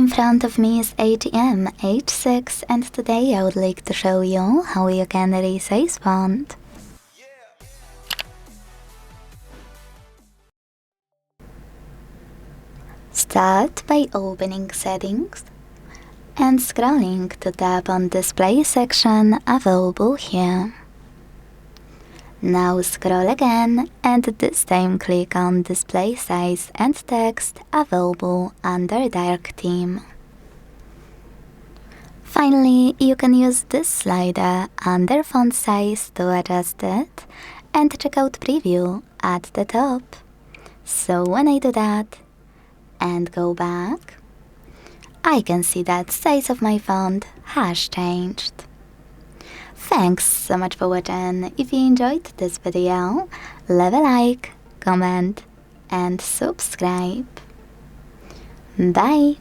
In front of me is AGM H6 and today I would like to show you how you can resize font. Start by opening Settings and scrolling to tap on Display section available here. Now scroll again and this time click on Display Size and Text available under Dark Theme. Finally, you can use this slider under Font Size to adjust it and check out Preview at the top. So when I do that and go back, I can see that size of my font has changed. Thanks so much for watching. If you enjoyed this video, leave a like, comment and subscribe. Bye!